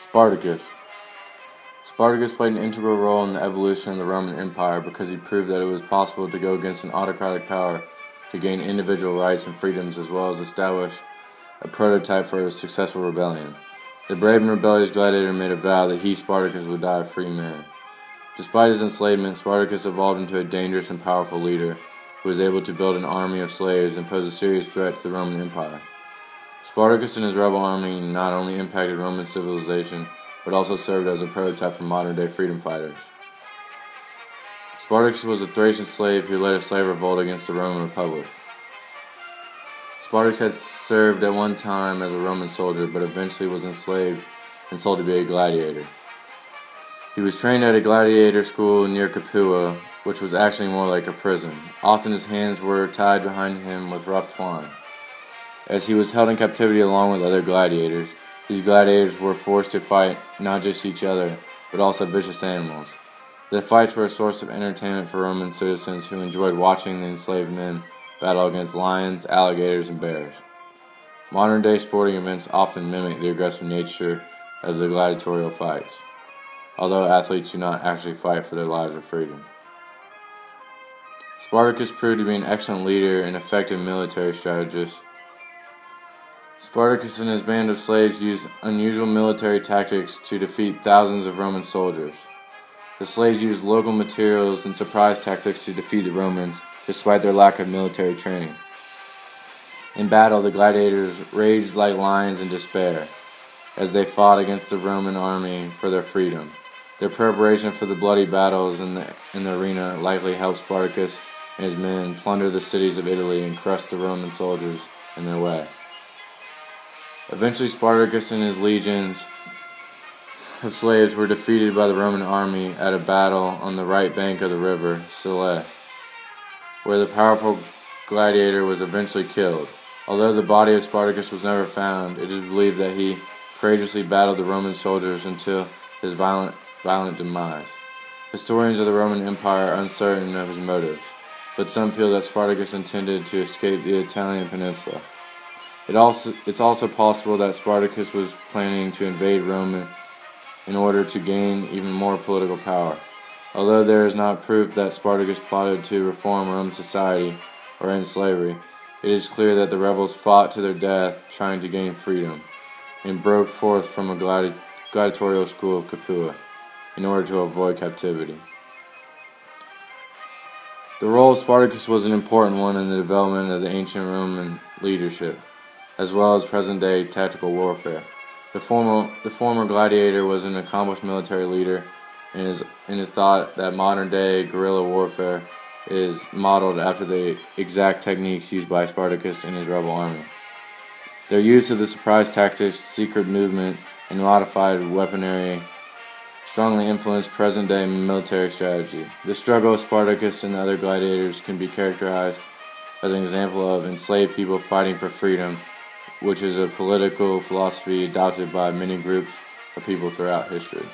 Spartacus. Spartacus played an integral role in the evolution of the Roman Empire because he proved that it was possible to go against an autocratic power to gain individual rights and freedoms as well as establish a prototype for a successful rebellion. The brave and rebellious gladiator made a vow that he, Spartacus, would die a free man. Despite his enslavement, Spartacus evolved into a dangerous and powerful leader who was able to build an army of slaves and pose a serious threat to the Roman Empire. Spartacus and his rebel army not only impacted Roman civilization, but also served as a prototype for modern-day freedom fighters. Spartacus was a Thracian slave who led a slave revolt against the Roman Republic. Spartacus had served at one time as a Roman soldier, but eventually was enslaved and sold to be a gladiator. He was trained at a gladiator school near Capua, which was actually more like a prison. Often his hands were tied behind him with rough twine. As he was held in captivity along with other gladiators, these gladiators were forced to fight not just each other, but also vicious animals. The fights were a source of entertainment for Roman citizens who enjoyed watching the enslaved men battle against lions, alligators, and bears. Modern-day sporting events often mimic the aggressive nature of the gladiatorial fights, although athletes do not actually fight for their lives or freedom. Spartacus proved to be an excellent leader and effective military strategist. Spartacus and his band of slaves used unusual military tactics to defeat thousands of Roman soldiers. The slaves used local materials and surprise tactics to defeat the Romans, despite their lack of military training. In battle, the gladiators raged like lions in despair as they fought against the Roman army for their freedom. Their preparation for the bloody battles in the arena likely helped Spartacus and his men plunder the cities of Italy and crush the Roman soldiers in their way. Eventually, Spartacus and his legions of slaves were defeated by the Roman army at a battle on the right bank of the river Sile, where the powerful gladiator was eventually killed. Although the body of Spartacus was never found, it is believed that he courageously battled the Roman soldiers until his violent demise. Historians of the Roman Empire are uncertain of his motives, but some feel that Spartacus intended to escape the Italian peninsula. It's also possible that Spartacus was planning to invade Rome in order to gain even more political power. Although there is not proof that Spartacus plotted to reform Roman society or end slavery, it is clear that the rebels fought to their death trying to gain freedom and broke forth from a gladiatorial school of Capua in order to avoid captivity. The role of Spartacus was an important one in the development of the ancient Roman leadership, as well as present-day tactical warfare. The former gladiator was an accomplished military leader, and it is thought that modern-day guerrilla warfare is modeled after the exact techniques used by Spartacus and his rebel army. Their use of the surprise tactics, secret movement, and modified weaponry strongly influenced present-day military strategy. The struggle of Spartacus and the other gladiators can be characterized as an example of enslaved people fighting for freedom, which is a political philosophy adopted by many groups of people throughout history.